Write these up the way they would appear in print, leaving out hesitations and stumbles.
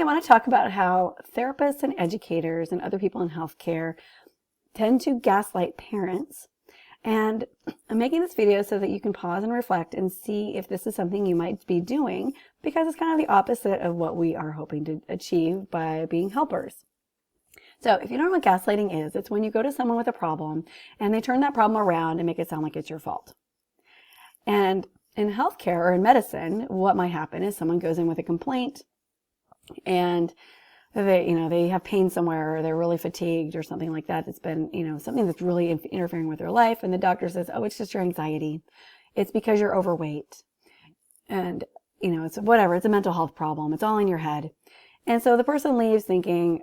I want to talk about how therapists and educators and other people in healthcare tend to gaslight parents. And I'm making this video so that you can pause and reflect and see if this is something you might be doing, because it's kind of the opposite of what we are hoping to achieve by being helpers. So if you don't know what gaslighting is, it's when you go to someone with a problem and they turn that problem around and make it sound like it's your fault. And in healthcare or in medicine, what might happen is someone goes in with a complaint and they have pain somewhere, or they're really fatigued or something like that. It's been, something that's really interfering with their life. And the doctor says, oh, it's just your anxiety. It's because you're overweight. And, it's whatever. It's a mental health problem. It's all in your head. And so the person leaves thinking,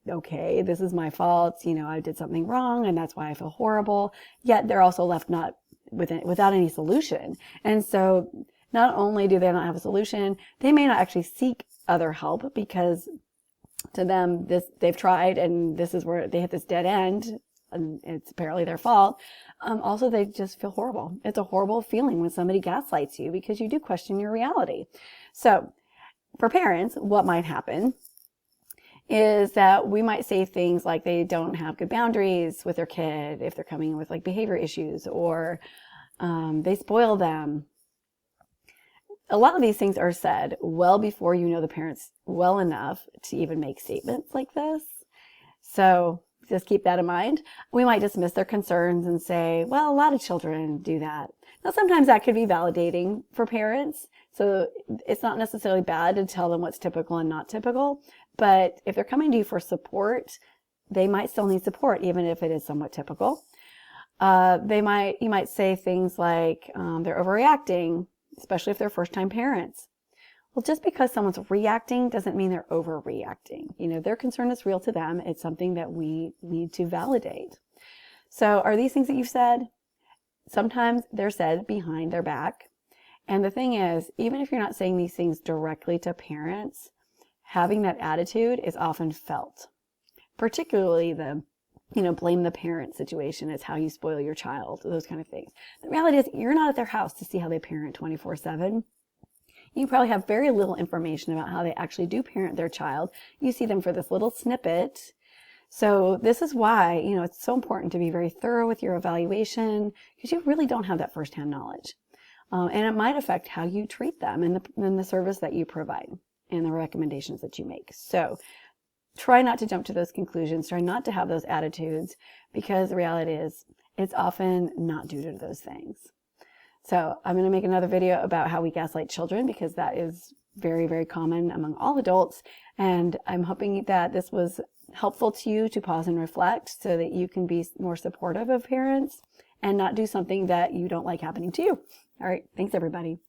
okay, this is my fault. I did something wrong and that's why I feel horrible. Yet they're also left without any solution. And so not only do they not have a solution, they may not actually seek other help, because to them, they've tried and this is where they hit this dead end and it's apparently their fault. Also, they just feel horrible. It's a horrible feeling when somebody gaslights you, because you do question your reality. So for parents, what might happen is that we might say things like they don't have good boundaries with their kid if they're coming with like behavior issues, or they spoil them. A lot of these things are said well before you know the parents well enough to even make statements like this. So just keep that in mind. We might dismiss their concerns and say, well, a lot of children do that. Now, sometimes that could be validating for parents. So it's not necessarily bad to tell them what's typical and not typical. But if they're coming to you for support, they might still need support, even if it is somewhat typical. You might say things like they're overreacting, especially if they're first-time parents. Well, just because someone's reacting doesn't mean they're overreacting. Their concern is real to them. It's something that we need to validate. So are these things that you've said? Sometimes they're said behind their back. And the thing is, even if you're not saying these things directly to parents, having that attitude is often felt. Particularly the blame the parent situation is how you spoil your child, those kind of things. The reality is you're not at their house to see how they parent 24/7. You probably have very little information about how they actually do parent their child. You see them for this little snippet. So this is why, it's so important to be very thorough with your evaluation, because you really don't have that firsthand knowledge. And it might affect how you treat them and the service that you provide and the recommendations that you make. So try not to jump to those conclusions. Try not to have those attitudes, because the reality is it's often not due to those things. So I'm going to make another video about how we gaslight children, because that is very, very common among all adults. And I'm hoping that this was helpful to you to pause and reflect so that you can be more supportive of parents and not do something that you don't like happening to you. All right. Thanks, everybody.